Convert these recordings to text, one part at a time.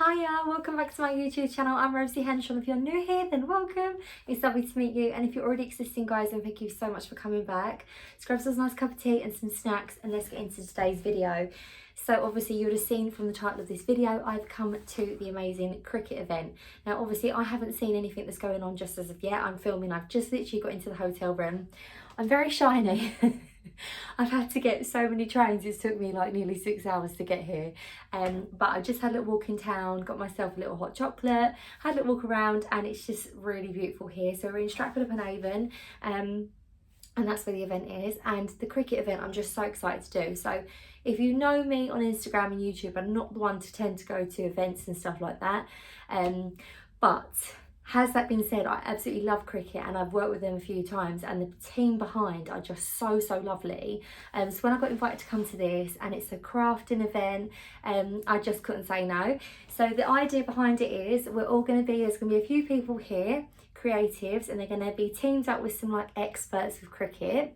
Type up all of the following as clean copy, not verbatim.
Hiya, welcome back to my YouTube channel. I'm Rosie Henshaw. If you're new here, then welcome. It's lovely to meet you. And if you're already existing, guys, then thank you so much for coming back. Let's grab us a nice cup of tea and some snacks and let's get into today's video. So obviously you would have seen from the title of this video, I've come to the amazing Cricut event. Now obviously I haven't seen anything that's going on just as of yet. I'm filming, I've just literally got into the hotel room. I'm very shiny. I've had to get so many trains, it's took me like nearly 6 hours to get here. But I just had a little walk in town, got myself a little hot chocolate, had a little walk around, and it's just really beautiful here. So we're in Stratford-upon-Avon, and that's where the event is. And the Cricut event I'm just so excited to do. So if you know me on Instagram and YouTube, I'm not the one to tend to go to events and stuff like that. But has that been said, I absolutely love Cricut and I've worked with them a few times, and the team behind are just so lovely. So when I got invited to come to this, and it's a crafting event, I just couldn't say no. So the idea behind it is there's going to be a few people here, creatives, and they're going to be teamed up with some like experts with Cricut,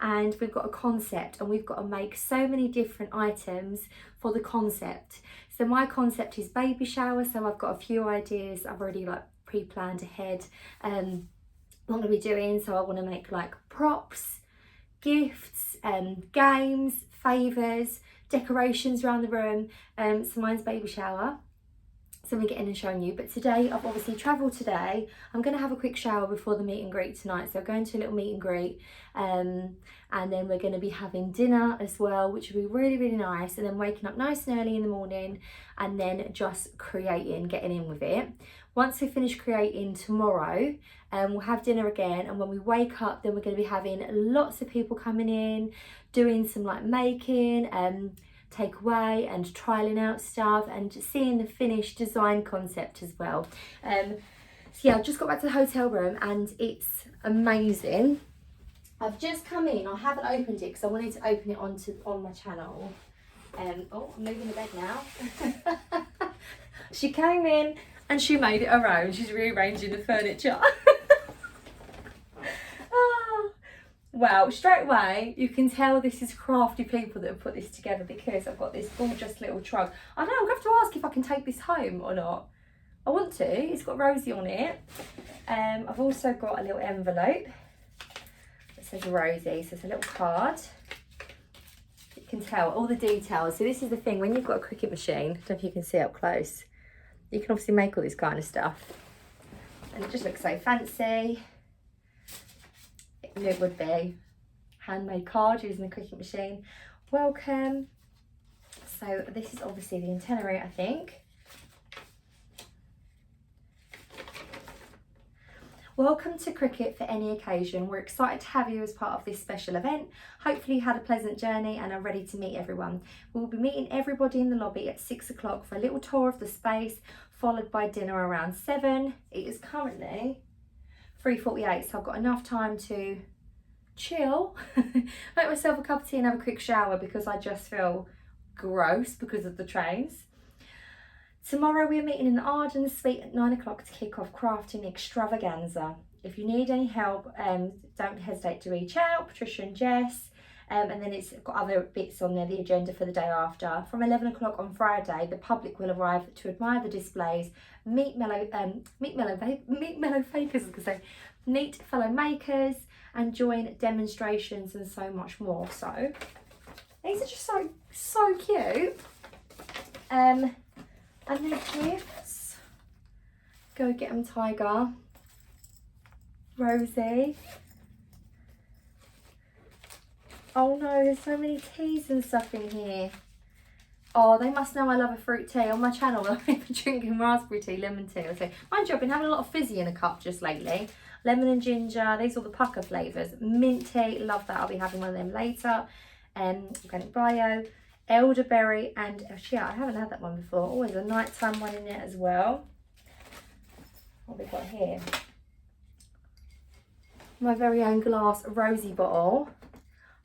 and we've got a concept and we've got to make so many different items for the concept. So my concept is baby shower, so I've got a few ideas I've already like pre-planned ahead what I'm going to be doing. So I want to make like props, gifts, games, favours, decorations around the room. So mine's baby shower, so I'm getting and showing you. But today I've obviously travelled today. I'm going to have a quick shower before the meet and greet tonight, so going to a little meet and greet, and then we're going to be having dinner as well, which will be really nice, and then waking up nice and early in the morning and then just creating, getting in with it. Once we finish creating tomorrow, we'll have dinner again, and when we wake up then we're going to be having lots of people coming in, doing some like making, takeaway and trialing out stuff and just seeing the finished design concept as well. So yeah, I've just got back to the hotel room and it's amazing. I've just come in, I haven't opened it because I wanted to open it on my channel. Oh, I'm moving the bed now. She came in and she made it her own. She's rearranging the furniture. Well, straight away you can tell this is crafty people that have put this together, because I've got this gorgeous little trunk. I don't know, I'm going to have to ask if I can take this home or not. I want to. It's got Rosie on it. I've also got a little envelope that says Rosie, so it's a little card. You can tell all the details. So this is the thing, when you've got a Cricut machine, I don't know if you can see up close, you can obviously make all this kind of stuff. And it just looks so fancy. It would be handmade card using the Cricut machine. Welcome. So this is obviously the itinerary, I think. Welcome to Cricut for any occasion. We're excited to have you as part of this special event. Hopefully you had a pleasant journey and are ready to meet everyone. We'll be meeting everybody in the lobby at 6 o'clock for a little tour of the space, followed by dinner around 7. It is currently 3:48, so I've got enough time to chill, make myself a cup of tea and have a quick shower, because I just feel gross because of the trains. Tomorrow we're meeting in the Arden Suite at 9 o'clock to kick off crafting extravaganza. If you need any help, don't hesitate to reach out, Patricia and Jess. And then it's got other bits on there, the agenda for the day after. From 11 o'clock on Friday, the public will arrive to admire the displays, meet fellow makers, and join demonstrations and so much more. So these are just so cute. And the gifts, go get them, Tiger, Rosie. Oh no, there's so many teas and stuff in here. Oh, they must know I love a fruit tea. On my channel, I've been drinking raspberry tea, lemon tea. So, mind you, I've been having a lot of fizzy in a cup just lately. Lemon and ginger, these are the pucker flavours. Mint tea, love that. I'll be having one of them later. Organic bio, elderberry, and yeah, I haven't had that one before. Oh, there's a nighttime one in it as well. What have we got here? My very own glass Rosie bottle.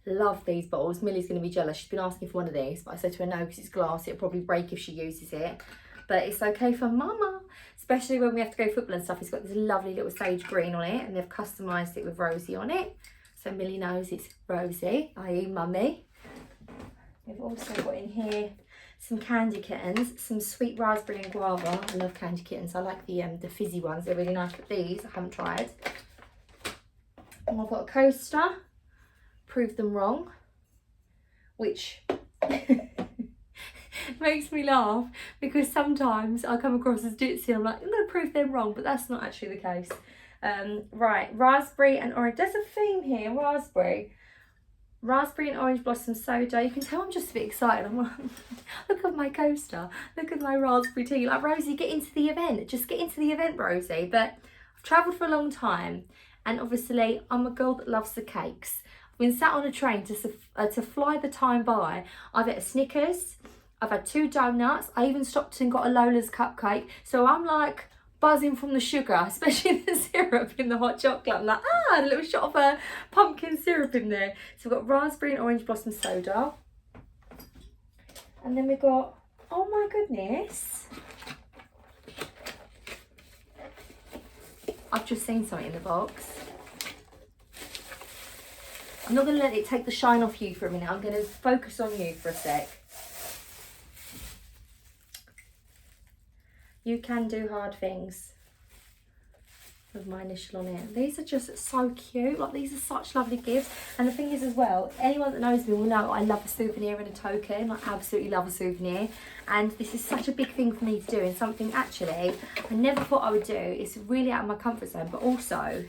Love these bottles. Millie's going to be jealous. She's been asking for one of these, but I said to her no, because it's glass. It'll probably break if she uses it. But it's okay for mama, especially when we have to go football and stuff. It's got this lovely little sage green on it, and they've customised it with Rosie on it. So Millie knows it's Rosie, i.e. mummy. We've also got in here some candy kittens, some sweet raspberry and guava. I love candy kittens. I like the fizzy ones. They're really nice, but these I haven't tried. And I've got a coaster. Proved them wrong, which makes me laugh because sometimes I come across as ditzy and I'm like, I'm going to prove them wrong, but that's not actually the case. Right, raspberry and orange. There's a theme here, raspberry and orange blossom soda. You can tell I'm just a bit excited. I'm like, look at my coaster, look at my raspberry tea. Like, Rosie, get into the event. Just get into the event, Rosie. But I've travelled for a long time, and obviously I'm a girl that loves the cakes. I've been sat on a train to fly the time by. I've had a Snickers, I've had 2 donuts, I even stopped and got a Lola's cupcake. So I'm like buzzing from the sugar, especially the syrup in the hot chocolate. I'm like, a little shot of pumpkin syrup in there. So we've got raspberry and orange blossom soda. And then we've got, oh my goodness, I've just seen something in the box. I'm not going to let it take the shine off you for a minute. I'm going to focus on you for a sec. You can do hard things. With my initial on it. These are just so cute. Like, these are such lovely gifts. And the thing is as well, anyone that knows me will know I love a souvenir and a token. I absolutely love a souvenir. And this is such a big thing for me to do, and something actually I never thought I would do. It's really out of my comfort zone. But also,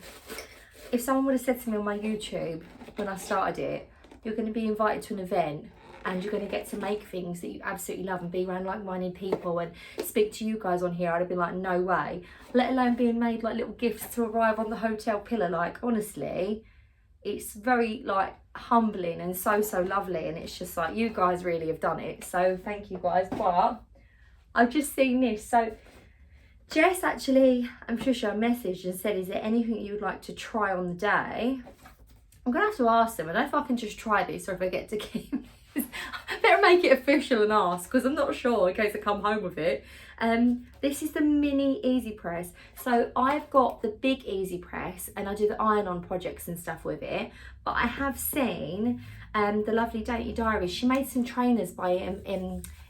if someone would have said to me on my YouTube when I started it, you're going to be invited to an event and you're going to get to make things that you absolutely love and be around like-minded people and speak to you guys on here, I'd have been like, no way. Let alone being made like little gifts to arrive on the hotel pillar. Like, honestly, it's very like humbling and so lovely, and it's just like, you guys really have done it, so thank you guys. But I've just seen this, so Jess actually and Patricia messaged and said, is there anything you would like to try on the day? I'm gonna have to ask them. I don't know if I can just try this or if I get to keep this. Better make it official and ask, because I'm not sure in case I come home with it. This is the mini easy press. So I've got the big easy press and I do the iron on projects and stuff with it, but I have seen the lovely Dainty Diaries. She made some trainers by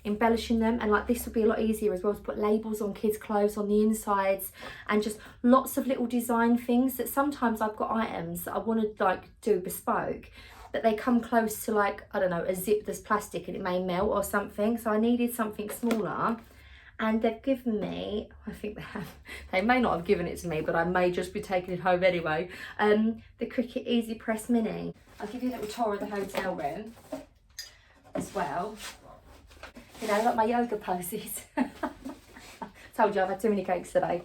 embellishing them, and like this would be a lot easier as well to put labels on kids' clothes on the insides, and just lots of little design things that sometimes I've got items that I want to like do bespoke, but they come close to like, I don't know, a zip that's plastic and it may melt or something. So I needed something smaller, and they've given me, I think they may not have given it to me, but I may just be taking it home anyway, the Cricut Easy Press Mini. I'll give you a little tour of the hotel room as well. You know, like my yoga poses. Told you I've had too many cakes today.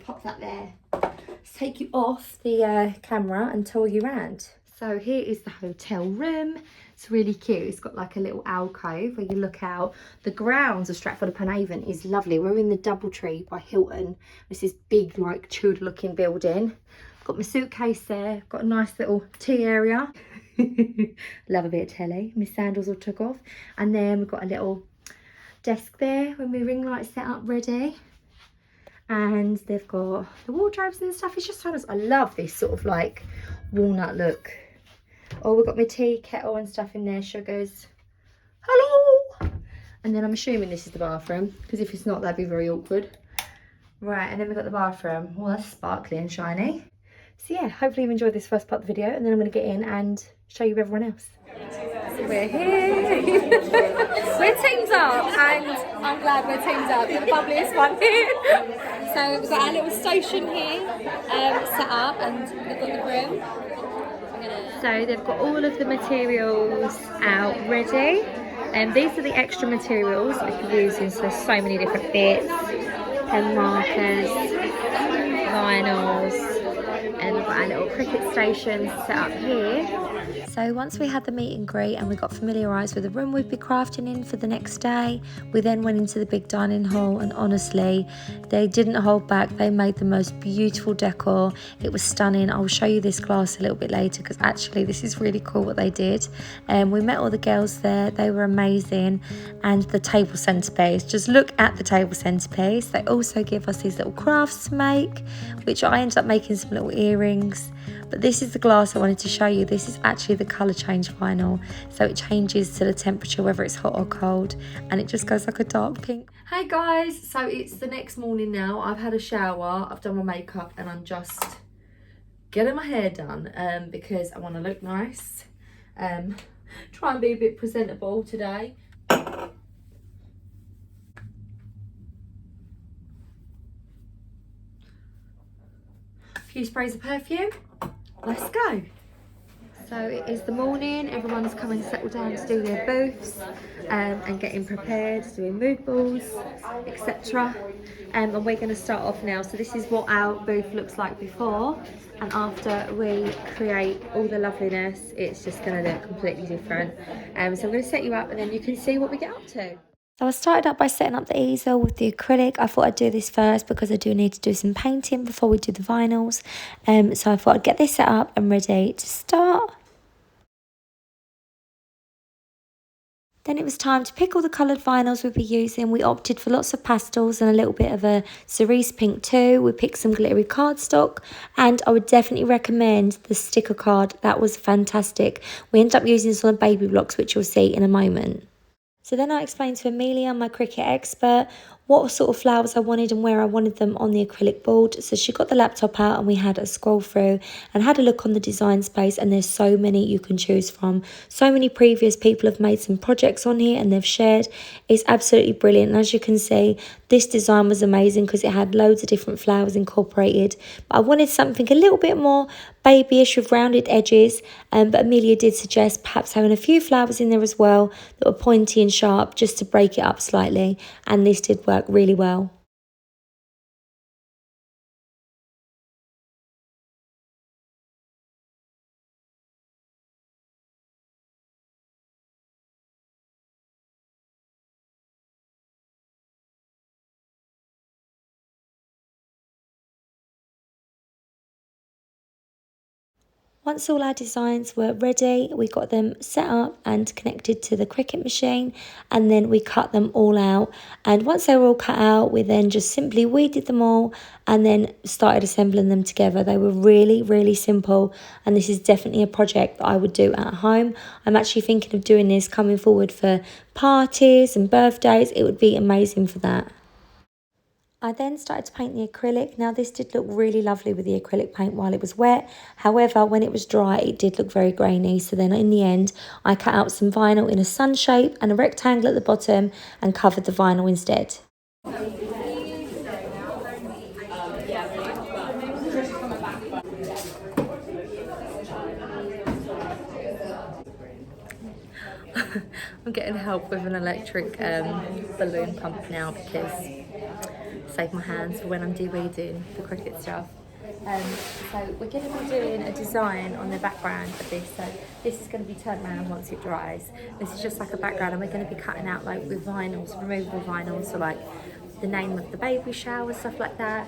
Pop that there. Let's take you off the camera and tour you around. So here is the hotel room. It's really cute. It's got like a little alcove where you look out. The grounds of Stratford-upon-Avon is lovely. We're in the Doubletree by Hilton. This is big, like Tudor looking building. Got my suitcase there. Got a nice little tea area. Love a bit of telly. My sandals all took off. And then we've got a little desk there with my ring light set up ready. And they've got the wardrobes and stuff. It's just so nice. I love this sort of like walnut look. Oh, we've got my tea kettle and stuff in there, sugars. Hello! And then I'm assuming this is the bathroom, because if it's not, that'd be very awkward. Right, and then we've got the bathroom. Well, that's sparkly and shiny. So yeah, hopefully you've enjoyed this first part of the video, and then I'm going to get in and show you everyone else. So we're here. We're teamed up, and I'm glad we're teamed up. You're the bubbliest one here. So we've got our little station here set up, and we've got the room. So they've got all of the materials out ready, and these are the extra materials that we can use in so many different bits: pen markers, vinyls, and we've got our little Cricut station set up here. So once we had the meet and greet and we got familiarised with the room we'd be crafting in for the next day, we then went into the big dining hall, and honestly, they didn't hold back. They made the most beautiful decor. It was stunning. I'll show you this glass a little bit later, because actually this is really cool what they did. We met all the girls there. They were amazing. And the table centrepiece, just look at the table centrepiece. They also give us these little crafts to make, which I ended up making some little earrings rings. But this is the glass I wanted to show you. This is actually the colour change vinyl, so it changes to the temperature whether it's hot or cold, and it just goes like a dark pink. Hey guys, so it's the next morning now. I've had a shower, I've done my makeup, and I'm just getting my hair done because I want to look nice. Try and be a bit presentable today. A few sprays of perfume. Let's go. So it is the morning, everyone's coming to settle down to do their booths and getting prepared, doing mood balls, etc. And we're going to start off now. So this is what our booth looks like before, and after we create all the loveliness, it's just going to look completely different. So I'm going to set you up and then you can see what we get up to. So I started up by setting up the easel with the acrylic. I thought I'd do this first because I do need to do some painting before we do the vinyls. So I thought I'd get this set up and ready to start. Then it was time to pick all the coloured vinyls we'd be using. We opted for lots of pastels and a little bit of a cerise pink too. We picked some glittery cardstock, and I would definitely recommend the sticker card. That was fantastic. We ended up using this on the baby blocks, which you'll see in a moment. So then I explained to Amelia, my Cricut expert, what sort of flowers I wanted and where I wanted them on the acrylic board. So she got the laptop out and we had a scroll through and had a look on the design space, and there's so many you can choose from. So many previous people have made some projects on here and they've shared. It's absolutely brilliant. And as you can see, this design was amazing because it had loads of different flowers incorporated. But I wanted something a little bit more babyish with rounded edges, but Amelia did suggest perhaps having a few flowers in there as well that were pointy and sharp just to break it up slightly, and this did work really well. Once all our designs were ready, we got them set up and connected to the Cricut machine, and then we cut them all out. And once they were all cut out, we then just simply weeded them all and then started assembling them together. They were really, really simple, and this is definitely a project that I would do at home. I'm actually thinking of doing this coming forward for parties and birthdays. It would be amazing for that. I then started to paint the acrylic. Now this did look really lovely with the acrylic paint while it was wet. However, when it was dry, it did look very grainy. So then in the end, I cut out some vinyl in a sun shape and a rectangle at the bottom and covered the vinyl instead. I'm getting help with an electric balloon pump now because save my hands for when I'm de-weeding the Cricut stuff. So we're going to be doing a design on the background of this. So this is going to be turned around once it dries. This is just like a background, and we're going to be cutting out like with vinyls, removable vinyls, so like the name of the baby shower, stuff like that.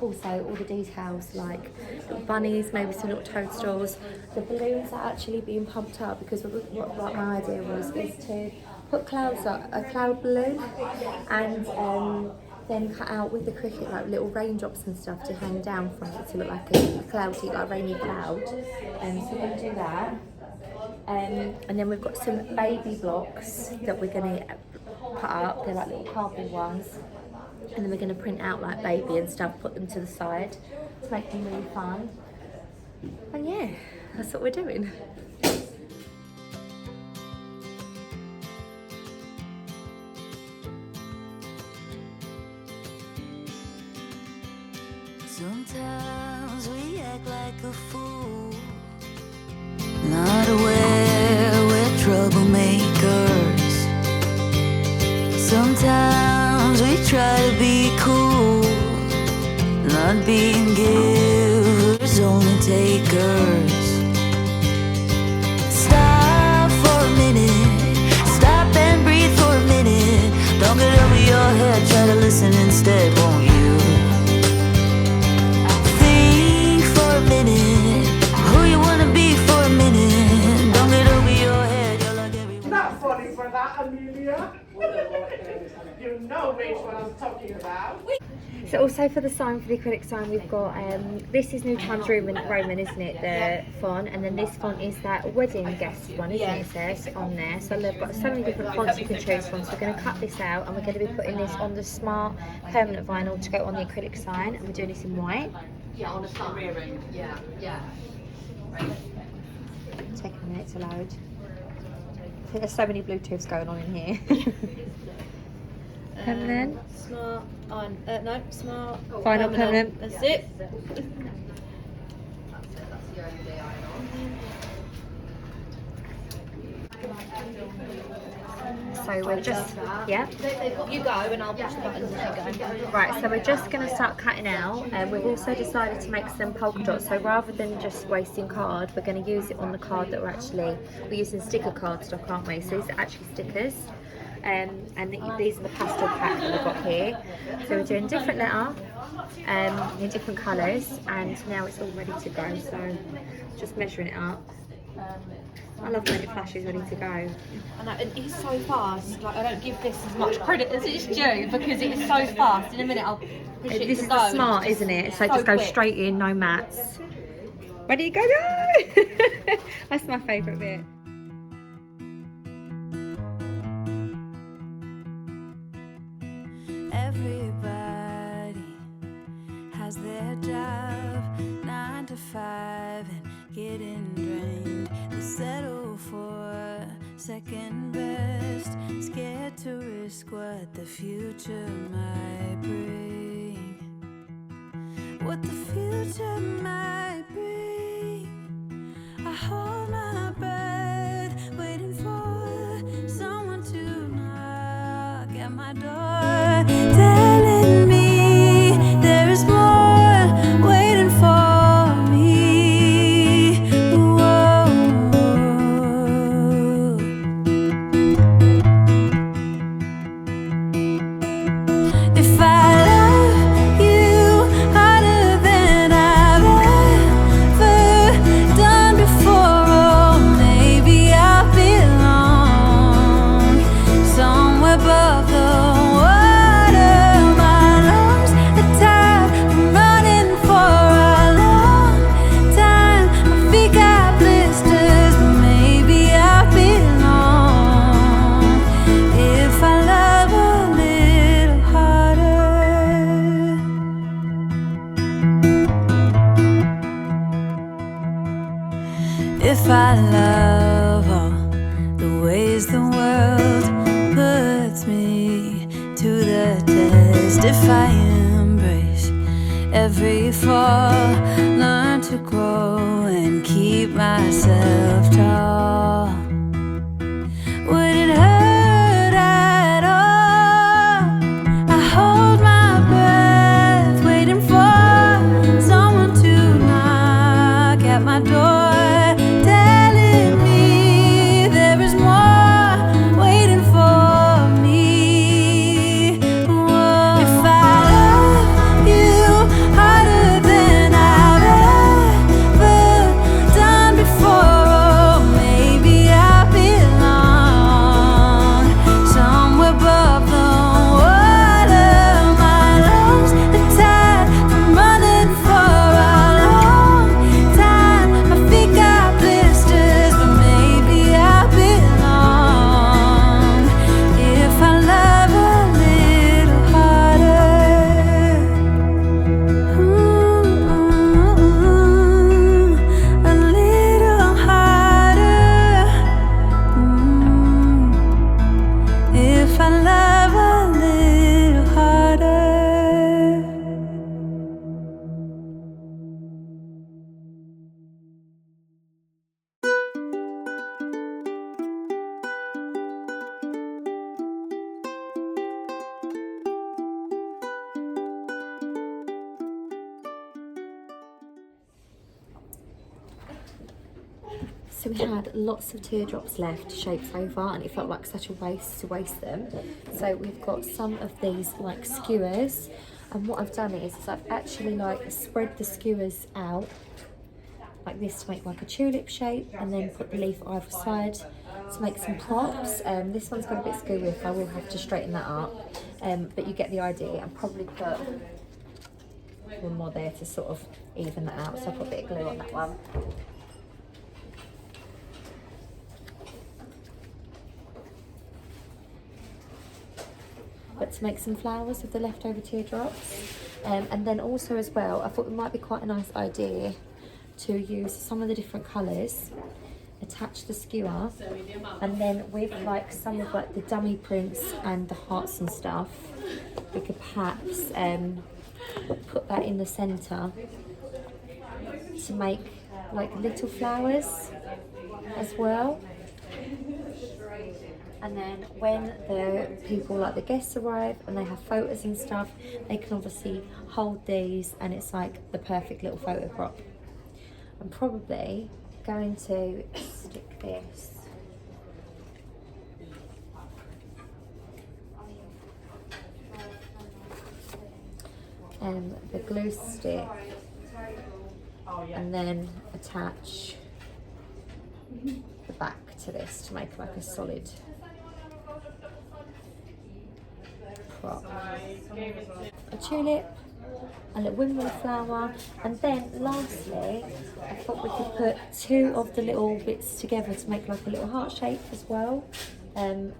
Also all the details like little bunnies, maybe some little toadstools. The balloons are actually being pumped up because what my idea was is to put clouds up, a cloud balloon, and then cut out with the Cricut like little raindrops and stuff to hang down from it to look like a cloudy, like rainy cloud. So we're going to do that. And then we've got some baby blocks that we're going to put up. They're like little cardboard ones. And then we're going to print out like baby and stuff, put them to the side to make them really fun. And yeah, that's what we're doing. Sometimes we act like a fool, not aware we're troublemakers. Sometimes we try to be cool, not being givers, only takers. Stop for a minute, stop and breathe for a minute. Don't get over your head, try to listen instead, won't you? Who you wanna be for a minute? Don't get over your head. You're like everyone. Not funny for that, Amelia. you know which one I'm talking about. So also for the sign, for the acrylic sign, we've got, this is New Times Roman, isn't it, the font, and then this font is that wedding guest one, isn't it, it says on there. So they've got so many different fonts you can choose from, so we're going to cut this out and we're going to be putting this on the smart permanent vinyl to go on the acrylic sign, and we're doing this in white. Yeah, on the sun. Rear end. Yeah, yeah. Take a minute to load. I think there's so many Bluetooths going on in here. Permanent. Smart on, no, smart. Vinyl permanent. That's it. So we're just, yeah. You go and I'll push the buttons as you go. Right, so we're just going to start cutting out, and we've also decided to make some polka dots. So rather than just wasting card, we're going to use it on the card that we're using sticker cardstock, aren't we? So these are actually stickers. And these are the pastel pack that we've got here. So we're doing different letter in different colours, and now it's all ready to go. So just measuring it up. I love when it flashes ready to go. I know, and it's so fast. Like, I don't give this as much credit as it's due because it is so fast. In a minute, I'll push it. This to is go, the smart, and it's isn't it? So it so just goes quick. straight in, no mats. Ready, go, go! That's my favourite bit. Everybody has their job, 9 to 5, and getting drained. They settle for second best, scared to risk what the future might bring. What the future might bring. I hold my breath, waiting for someone to knock at my door, telling me there is more waiting for me. Whoa. If I love you harder than I've ever done before, oh, maybe I belong somewhere above the water. My lungs are tired, I'm running for a long time. My feet got blisters, but maybe I belong if I love a little harder. If I love all the ways the world puts me to the test, if I embrace every fall, learn to grow and keep myself tall, would it hurt at all? I hold my breath, waiting for someone to knock at my door, telling me there is more waiting for me. Whoa. If I love you harder than I've ever done before, oh, maybe I belong somewhere above the water. My lungs are tired, I'm running for a long time. My feet got blisters, but maybe I belong if I love a little harder. A little harder. If I love a little harder. So we had lots of teardrops left shaped over, and it felt like such a waste to waste them. So we've got some of these like skewers, and what I've done is I've actually like spread the skewers out like this to make like a tulip shape, and then put the leaf either side to make some props. This one's got a bit skewy, I will have to straighten that up. but you get the idea. I'll probably put one more there to sort of even that out, so I'll put a bit of glue on that one. But to make some flowers with the leftover teardrops, and then also as well, I thought it might be quite a nice idea to use some of the different colours, attach the skewer, and then with like some of like the dummy prints and the hearts and stuff, we could perhaps put that in the centre to make like little flowers as well. And then when the people, like the guests, arrive and they have photos and stuff, they can obviously hold these and it's like the perfect little photo prop. I'm probably going to stick this the glue stick and then attach the back to this to make like a solid prop. A tulip, a little windmill flower, and then lastly I thought we could put two of the little bits together to make like a little heart shape as well.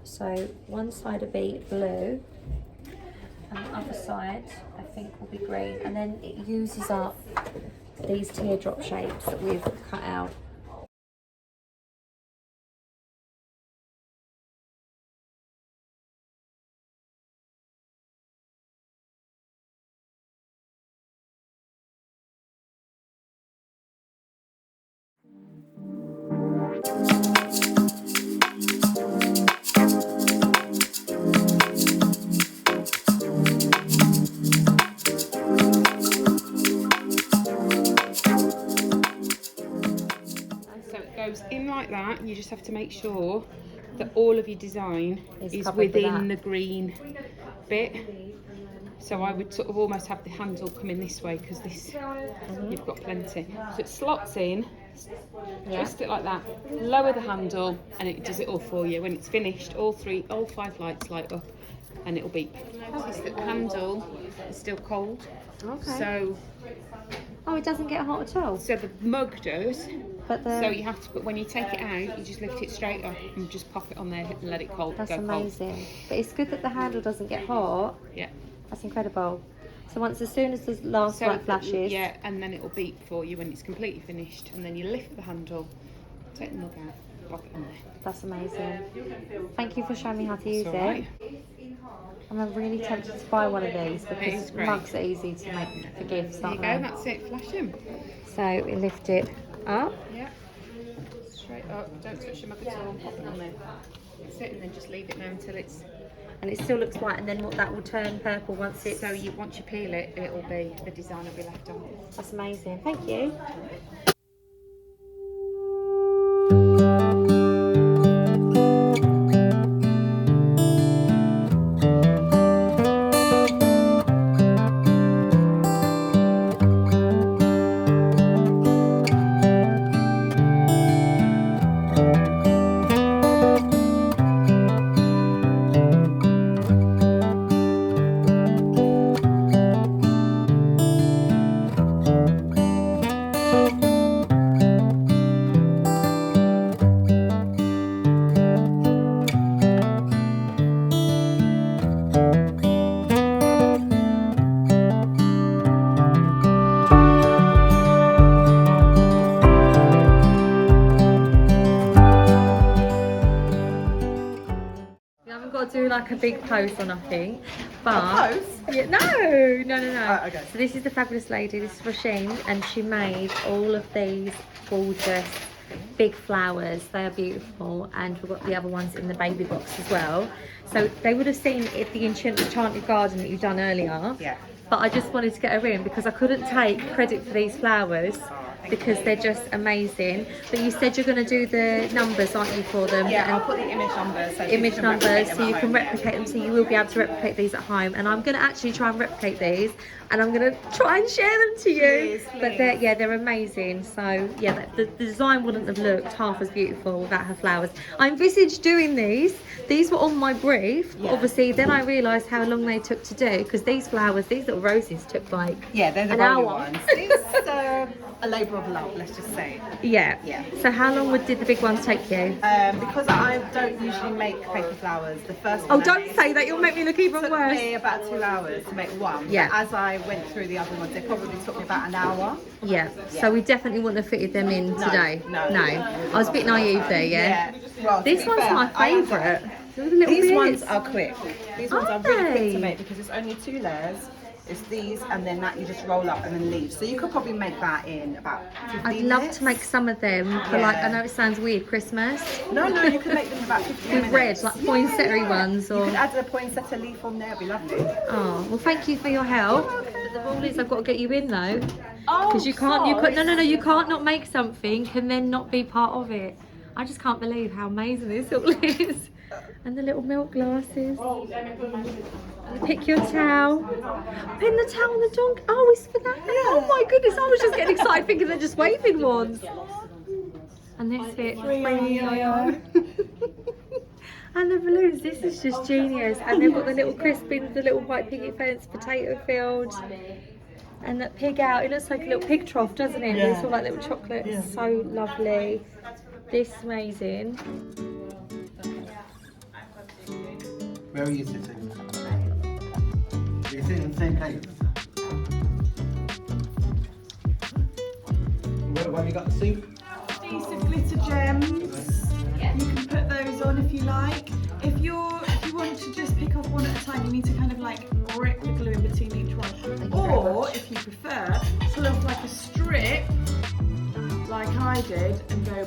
So one side will be blue and the other side I think will be green, and then it uses up these teardrop shapes that we've cut out. In like that, you just have to make sure that all of your design is covered with within that. the green bit. So I would sort of almost have the handle come in this way, because this you've got plenty. So it slots in, twist it like that, lower the handle, and it does it all for you. When it's finished, all 5 lights light up, and it'll beep. Notice that the handle is still cold. Okay. So Oh, it doesn't get hot at all. the mug does. But So you have to put, when you take it out, you just lift it straight up and just pop it on there and let it cold. that's go cold. amazing. But it's good that the handle doesn't get hot. Yeah. That's incredible. So as soon as the last light flashes, Yeah, and then it'll beep for you when it's completely finished, and then you lift the handle, take the mug out, pop it on there. that's amazing. Thank you for showing me how to use It's all right. it. I'm really tempted to buy one of these is because great. mugs are easy to make for gifts, There you aren't go, they? that's it, flash them. So we lift it up. Yeah. Straight up, don't touch your mug at all, pop it on there. That's it, and then just leave it now until it's... And it still looks white, and then that will turn purple once it's... So once you peel it, it'll be, the design will be left on. That's amazing. Thank you. Do like a big post or nothing, but yeah, no. Oh, okay. So this is the fabulous lady. This is Rasheen, and she made all of these gorgeous big flowers. They are beautiful, and we've got the other ones in the baby box as well. So they would have seen it, the enchanted garden that you've done earlier. Yeah. But I just wanted to get her in because I couldn't take credit for these flowers because they're just amazing. But you said you're going to do the numbers, aren't you, for them? Yeah, I'll put the image numbers. So Image numbers, so you can replicate them, so you will be able to replicate these at home. And I'm going to actually try and replicate these, and I'm going to try and share them to you. Please, But they're amazing. So yeah, the design wouldn't have looked half as beautiful without her flowers. I envisaged doing these. These were on my brief. Yeah. Obviously, then I realised how long they took to do, because these flowers, these little roses, took like yeah, they're the an rolling hour. ones. It's a labour of love, let's just say. Yeah. Yeah. So how long did the big ones take you? Because I don't usually make paper flowers. The first Oh, one I don't made say that. You'll make me look even took worse. me about 2 hours to make one. Yeah. But as I went through the other ones, they probably took me about an hour. Yeah. So we definitely wouldn't have fitted them in today. No. I was a bit naive there. Yeah. Well, to This be one's fair, my I am favourite. Look at the little These bits. ones are quick. These ones are really quick they? to make because it's only 2 layers. It's these and then that you just roll up and then leave. So you could probably make that in about 15 I'd love minutes. to make some of them for like, I Yeah. know it sounds weird, Christmas. No, you can make them in about 15 With minutes. red, like poinsettia ones, or. You could add a poinsettia leaf on there, it'd be lovely. Oh, well, thank you for your help. But the rule is I've got to get you in though. Oh, Because you can't, no, you can't not make something and then not be part of it. I just can't believe how amazing this all is. And the little milk glasses. Pick your towel. Pin the towel on the donkey. Oh, it's for that. Oh my goodness, I was just getting excited thinking they're just waving ones. And this bit. And the balloons, this is just genius. And they've got the little crispins, the little white picket fence, potato field. And that pig out, it looks like a little pig trough, doesn't it? It's all like little chocolate. It's so lovely. This is amazing. Where are you sitting? Are you sitting in the same place? Where have you got the soup? These are glitter gems. You can put those on if you like. If you want to just pick off one at a time, you need to kind of like rip the glue in between each one. Or if you prefer, pull off like a strip, like I did, and go.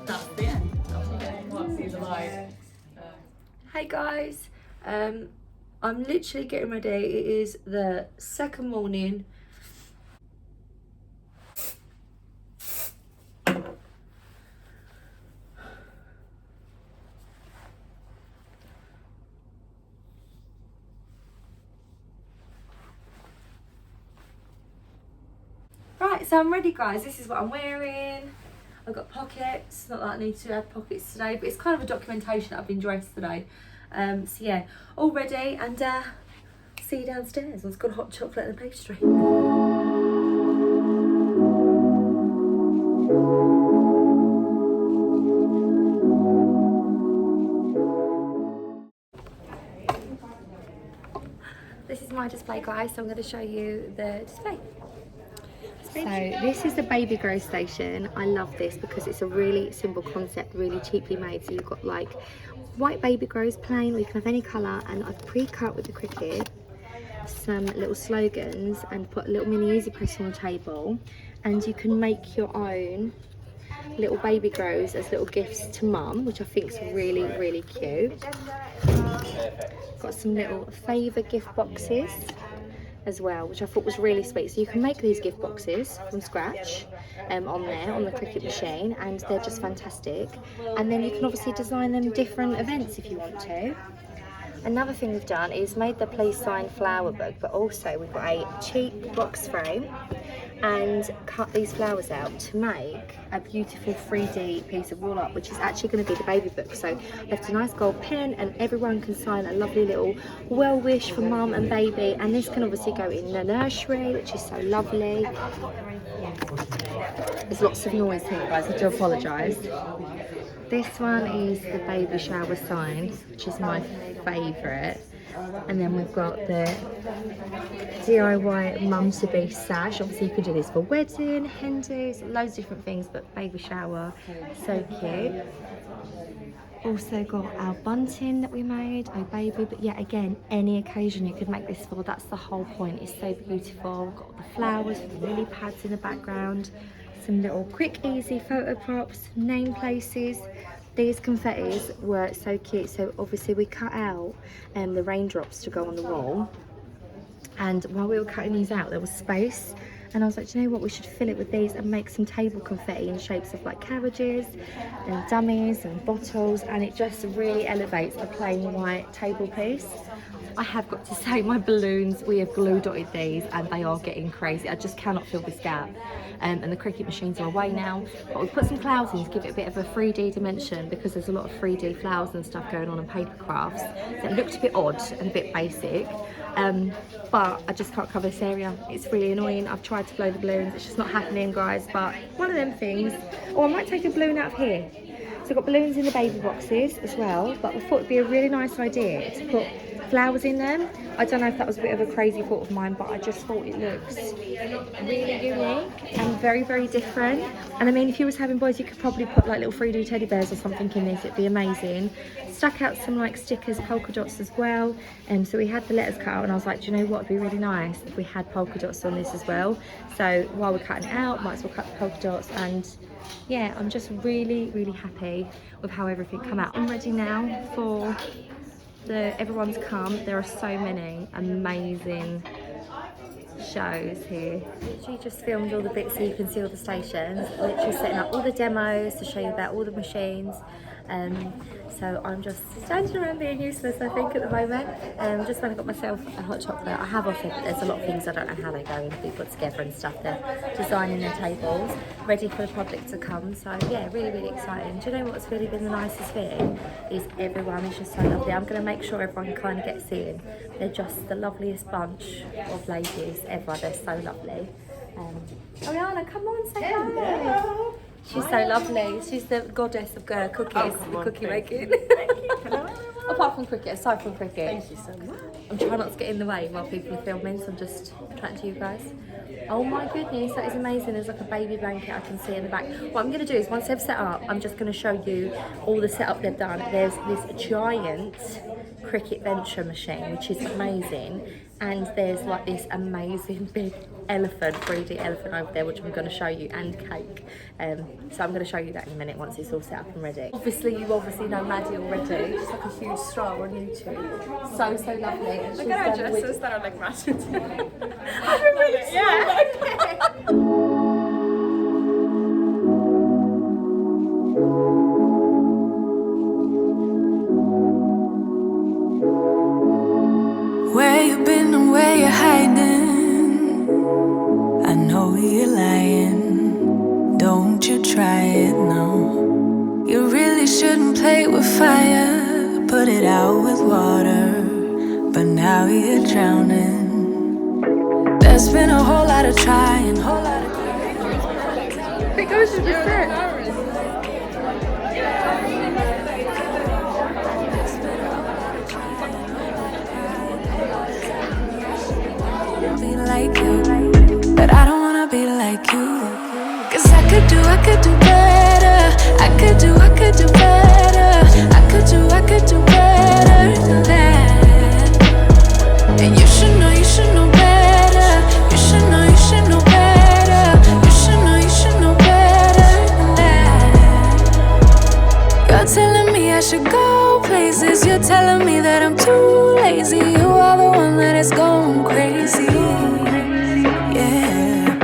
That's the end. Let's see the light. Hey guys, I'm literally getting ready. It is the second morning. Right, so I'm ready guys. This is what I'm wearing. I've got pockets, not that I need to have pockets today, but it's kind of a documentation that I've been dressed today. So yeah, all ready, and see you downstairs. I've got hot chocolate and a pastry. This is my display guys, so I'm going to show you the display. So this is the baby grow station. I love this because it's a really simple concept, really cheaply made. So you've got like white baby grows plain, or you can have any colour, and I've pre-cut with the Cricut some little slogans and put a little mini easy press on the table, and you can make your own little baby grows as little gifts to mum, which I think is really, really cute. Got some little favour gift boxes as well, which I thought was really sweet. So you can make these gift boxes from scratch on there on the Cricut machine, and they're just fantastic. And then you can obviously design them different events if you want to. Another thing we've done is made the please sign flower book, but also we've got a cheap box frame and cut these flowers out to make a beautiful 3D piece of wall art, which is actually going to be the baby book. So left a nice gold pen, and everyone can sign a lovely little well wish for mum and baby, and this can obviously go in the nursery, which is so lovely. There's lots of noise here guys, I do apologise. This one is the baby shower sign, which is my favourite. And then we've got the DIY mum to be sash. Obviously you could do this for wedding, hen dos, loads of different things, but baby shower, so cute. Also got our bunting that we made, oh baby, but yet again, any occasion you could make this for, that's the whole point. It's so beautiful. We've got the flowers with the lily pads in the background, some little quick easy photo props, name places. These confettis were so cute, so obviously we cut out the raindrops to go on the wall, And while we were cutting these out, there was space. And I was like, do you know what, we should fill it with these and make some table confetti in shapes of like carriages and dummies and bottles, and it just really elevates a plain white table piece. I have got to say, my balloons, we have glue dotted these and they are getting crazy. I just cannot fill this gap. And the Cricut machines are away now, but we put some clouds in to give it a bit of a 3D dimension, because there's a lot of 3D flowers and stuff going on in paper crafts. So it looked a bit odd and a bit basic. But I just can't cover this area. It's really annoying. I've tried to blow the balloons, it's just not happening, guys. But one of them things. Oh, I might take a balloon out of here. So I've got balloons in the baby boxes as well, but we thought it'd be a really nice idea to put flowers in them. I don't know if that was a bit of a crazy thought of mine, but I just thought it looks really unique and very, very different. And I mean, if you was having boys, you could probably put like little 3D teddy bears or something in this. It'd be amazing. Stuck out some like stickers, polka dots as well. So we had the letters cut out, and I was like, do you know what, it'd be really nice if we had polka dots on this as well. So while we're cutting it out, might as well cut the polka dots. And yeah, I'm just really, really happy with how everything come out. I'm ready now for everyone's come. There are so many amazing shows here. She just filmed all the bits so you can see all the stations, literally setting up all the demos to show you about all the machines. So I'm just standing around being useless, I think, at the moment. Just when I got myself a hot chocolate. I have offered, but there's a lot of things I don't know how they're going to be put together and stuff. They're designing their tables, ready for the public to come. So yeah, really, really exciting. Do you know what's really been the nicest thing? Is everyone is just so lovely. I'm going to make sure everyone kind of gets in. They're just the loveliest bunch of ladies ever. They're so lovely. Ariana, come on, say hi. She's so lovely. She's the goddess of cookies, cookie making. Apart from Cricut, aside from Cricut. Thank you so much. I'm trying not to get in the way while people are filming, so I'm just chatting to you guys. Oh my goodness, that is amazing. There's like a baby blanket I can see in the back. What I'm going to do is, once they've set up, I'm just going to show you all the setup they've done. There's this giant Cricut Venture machine, which is amazing. And there's like this amazing big elephant, 3D elephant over there, which I'm going to show you, and cake. So I'm going to show you that in a minute once it's all set up and ready. Obviously, you know Maddie already. She's like a huge star on YouTube. So, so lovely. And Look at our dresses that are like matching. I remember, yeah. Where you been and where you hiding? I know you're lying. Don't you try it, no. You really shouldn't play with fire. Put it out with water, but now you're drowning. There's been a whole lot of trying, whole lot of crying. It goes to the set. Be like you, but I don't wanna be like you. Cause I could do better. I could do better. I could do better than that. And you should know better. You should know better. You should know better than that. You're telling me I should go places. You're telling me that I'm too lazy. You are the one that is going crazy. Yeah,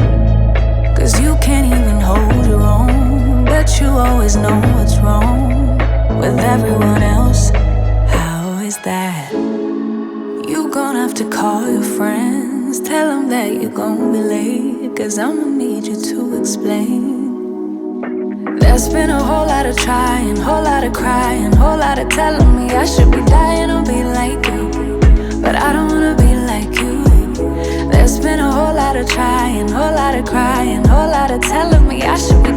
cause you can't even hold your own, but you always know what's wrong with everyone else. How is that? You gonna have to call your friends, tell them that you're gonna be late, cause I'ma need you to explain. There's been a whole lot of trying, whole lot of crying, whole lot of telling me I should be dying or be like you, but I don't wanna be like you. There's been a whole lot of trying, whole lot of crying, whole lot of telling me I should be